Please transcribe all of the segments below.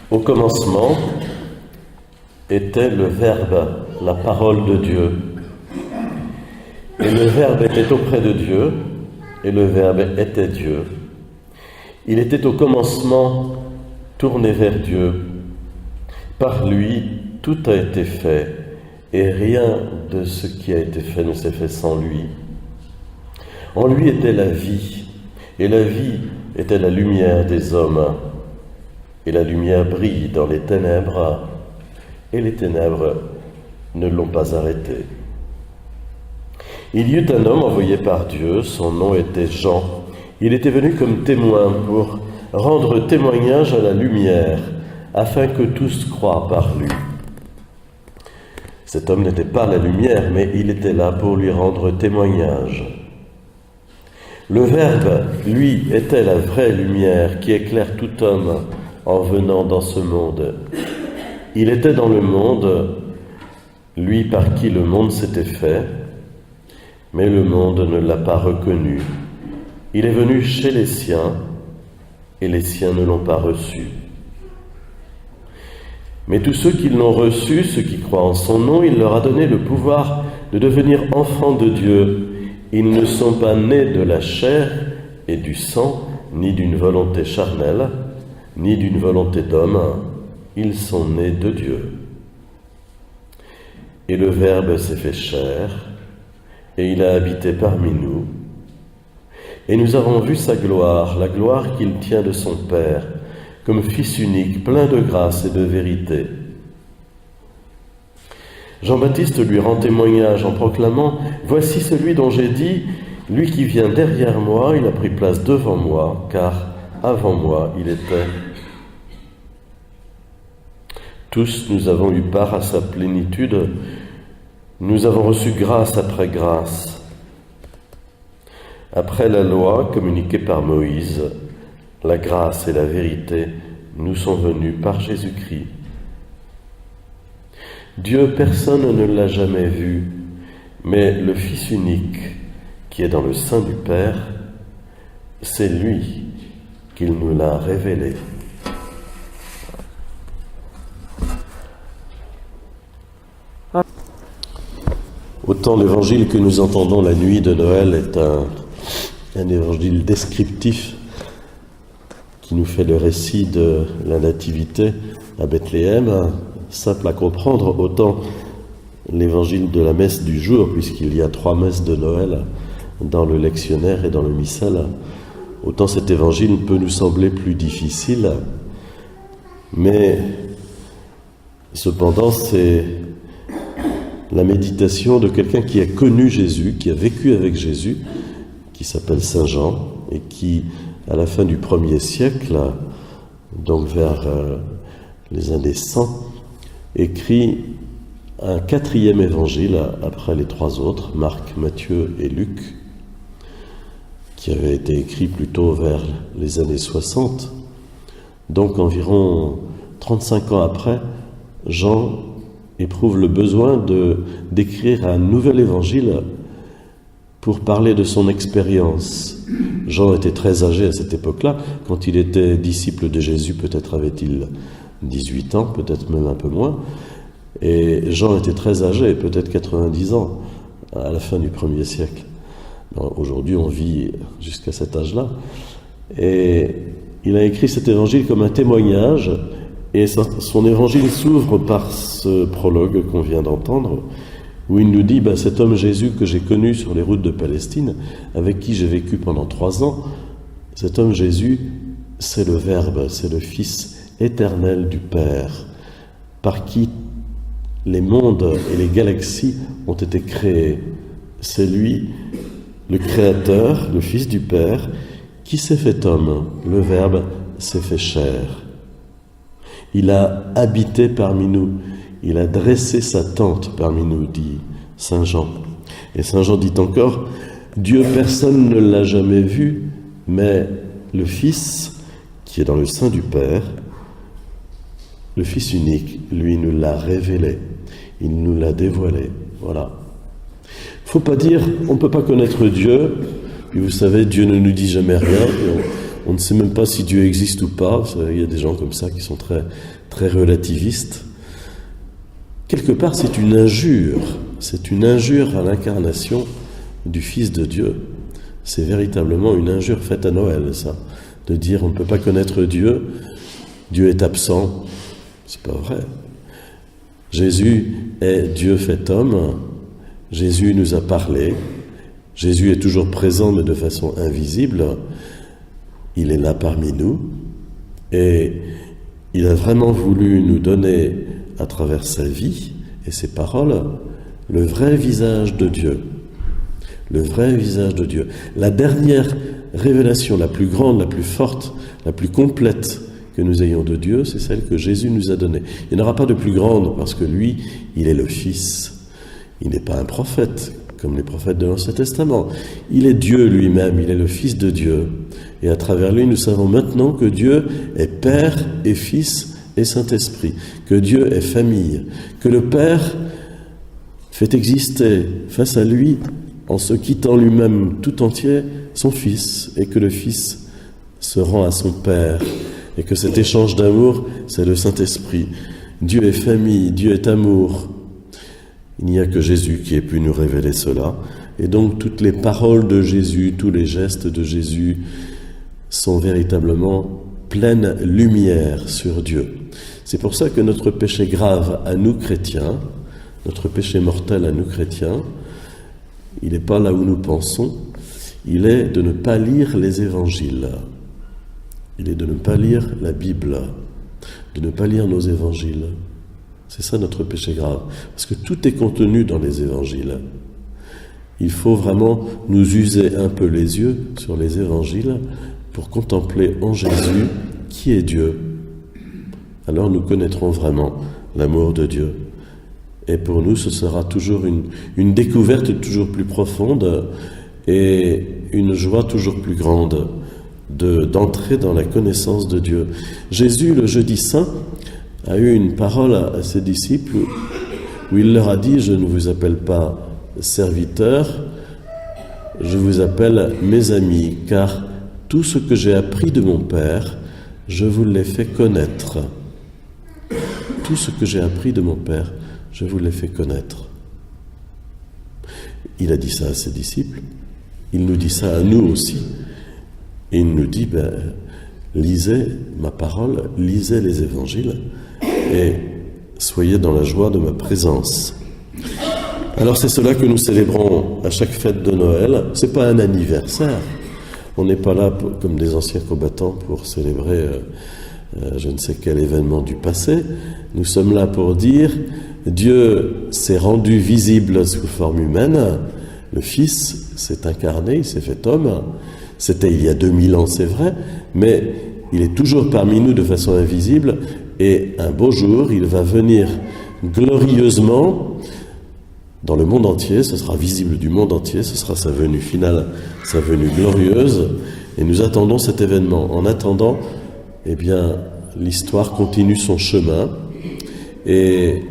Au commencement était le Verbe, la parole de Dieu. Et le Verbe était auprès de Dieu, et le Verbe était Dieu. Il était au commencement tourné vers Dieu. Par lui, tout a été fait, et rien de ce qui a été fait ne s'est fait sans lui. En lui était la vie, et la vie était la lumière des hommes. Et la lumière brille dans les ténèbres, et les ténèbres ne l'ont pas arrêté. Il y eut un homme envoyé par Dieu, son nom était Jean. Il était venu comme témoin pour rendre témoignage à la lumière, afin que tous croient par lui. Cet homme n'était pas la lumière, mais il était là pour lui rendre témoignage. Le Verbe, lui, était la vraie lumière qui éclaire tout homme en venant dans ce monde. Il était dans le monde, lui par qui le monde s'était fait, mais le monde ne l'a pas reconnu. Il est venu chez les siens, et les siens ne l'ont pas reçu. Mais tous ceux qui l'ont reçu, ceux qui croient en son nom, il leur a donné le pouvoir de devenir enfants de Dieu. Ils ne sont pas nés de la chair et du sang, ni d'une volonté charnelle, ni d'une volonté d'homme. Ils sont nés de Dieu. Et le Verbe s'est fait chair, et il a habité parmi nous. Et nous avons vu sa gloire, la gloire qu'il tient de son Père, comme Fils unique, plein de grâce et de vérité. Jean-Baptiste lui rend témoignage en proclamant « Voici celui dont j'ai dit, lui qui vient derrière moi, il a pris place devant moi, car avant moi il était. » Tous nous avons eu part à sa plénitude, nous avons reçu grâce après grâce. Après la loi communiquée par Moïse, la grâce et la vérité nous sont venues par Jésus-Christ. Dieu, personne ne l'a jamais vu, mais le Fils unique qui est dans le sein du Père, c'est lui qu'il nous l'a révélé. Autant l'évangile que nous entendons la nuit de Noël est un évangile descriptif qui nous fait le récit de la nativité à Bethléem, simple à comprendre, autant l'évangile de la messe du jour, puisqu'il y a 3 messes de Noël dans le lectionnaire et dans le missel, autant cet évangile peut nous sembler plus difficile, mais cependant c'est la méditation de quelqu'un qui a connu Jésus, qui a vécu avec Jésus, qui s'appelle Saint Jean, et qui, à la fin du 1er siècle, donc vers les années 100, écrit un 4e évangile après les 3 autres, Marc, Matthieu et Luc, qui avait été écrit plutôt vers les années 60. Donc environ 35 ans après, Jean éprouve le besoin d'écrire un nouvel évangile pour parler de son expérience. Jean était très âgé à cette époque-là. Quand il était disciple de Jésus, peut-être avait-il 18 ans, peut-être même un peu moins. Et Jean était très âgé, peut-être 90 ans, à la fin du 1er siècle. Aujourd'hui, on vit jusqu'à cet âge-là. Et il a écrit cet évangile comme un témoignage, et son évangile s'ouvre par ce prologue qu'on vient d'entendre, où il nous dit cet homme Jésus que j'ai connu sur les routes de Palestine, avec qui j'ai vécu pendant 3 ans, cet homme Jésus, c'est le Verbe, c'est le Fils éternel du Père, par qui les mondes et les galaxies ont été créés. C'est lui, le Créateur, le Fils du Père, qui s'est fait homme. Le Verbe s'est fait chair. Il a habité parmi nous. Il a dressé sa tente parmi nous, dit Saint Jean. Et Saint Jean dit encore, Dieu, personne ne l'a jamais vu, mais le Fils, qui est dans le sein du Père, le Fils unique, lui, nous l'a révélé. Il nous l'a dévoilé. Voilà. Faut pas dire, on ne peut pas connaître Dieu, puis vous savez, Dieu ne nous dit jamais rien, on ne sait même pas si Dieu existe ou pas. Il y a des gens comme ça qui sont très, très relativistes. Quelque part, c'est une injure à l'incarnation du Fils de Dieu. C'est véritablement une injure faite à Noël, ça, de dire on ne peut pas connaître Dieu, Dieu est absent. C'est pas vrai. Jésus est Dieu fait homme, Jésus nous a parlé, Jésus est toujours présent mais de façon invisible, il est là parmi nous et il a vraiment voulu nous donner à travers sa vie et ses paroles le vrai visage de Dieu. Le vrai visage de Dieu. La dernière révélation, la plus grande, la plus forte, la plus complète que nous ayons de Dieu, c'est celle que Jésus nous a donnée. Il n'y en aura pas de plus grande parce que lui, il est le Fils. Il n'est pas un prophète comme les prophètes de l'Ancien Testament. Il est Dieu lui-même, il est le Fils de Dieu. Et à travers lui, nous savons maintenant que Dieu est Père et Fils et Saint-Esprit, que Dieu est famille, que le Père fait exister face à lui, en se quittant lui-même tout entier, son Fils, et que le Fils se rend à son Père, et que cet échange d'amour, c'est le Saint-Esprit. Dieu est famille, Dieu est amour. Il n'y a que Jésus qui ait pu nous révéler cela, et donc toutes les paroles de Jésus, tous les gestes de Jésus sont véritablement pleine lumière sur Dieu. C'est pour ça que notre péché grave à nous chrétiens, notre péché mortel à nous chrétiens, il n'est pas là où nous pensons, il est de ne pas lire les évangiles. Il est de ne pas lire la Bible, de ne pas lire nos évangiles. C'est ça notre péché grave, parce que tout est contenu dans les évangiles. Il faut vraiment nous user un peu les yeux sur les évangiles pour contempler en Jésus qui est Dieu. Alors nous connaîtrons vraiment l'amour de Dieu. Et pour nous, ce sera toujours une découverte toujours plus profonde et une joie toujours plus grande d'entrer dans la connaissance de Dieu. Jésus, le jeudi saint, a eu une parole à ses disciples où il leur a dit « Je ne vous appelle pas serviteurs, je vous appelle mes amis, car tout ce que j'ai appris de mon Père, je vous l'ai fait connaître. » Tout ce que j'ai appris de mon Père, je vous l'ai fait connaître. Il a dit ça à ses disciples, il nous dit ça à nous aussi. Et il nous dit, lisez ma parole, lisez les évangiles et soyez dans la joie de ma présence. Alors c'est cela que nous célébrons à chaque fête de Noël. C'est pas un anniversaire. On n'est pas là comme des anciens combattants pour célébrer je ne sais quel événement du passé. Nous sommes là pour dire Dieu s'est rendu visible sous forme humaine, le Fils s'est incarné, il s'est fait homme. C'était il y a 2000 ans, c'est vrai, mais il est toujours parmi nous de façon invisible et un beau jour, il va venir glorieusement dans le monde entier, ce sera visible du monde entier, ce sera sa venue finale, sa venue glorieuse et nous attendons cet événement. En attendant, eh bien, l'histoire continue son chemin et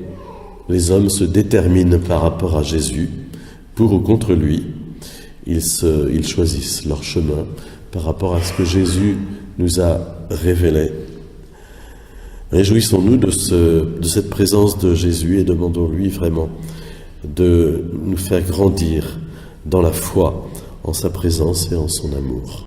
les hommes se déterminent par rapport à Jésus, pour ou contre lui. Ils choisissent leur chemin par rapport à ce que Jésus nous a révélé. Réjouissons-nous de cette présence de Jésus et demandons-lui vraiment de nous faire grandir dans la foi en sa présence et en son amour.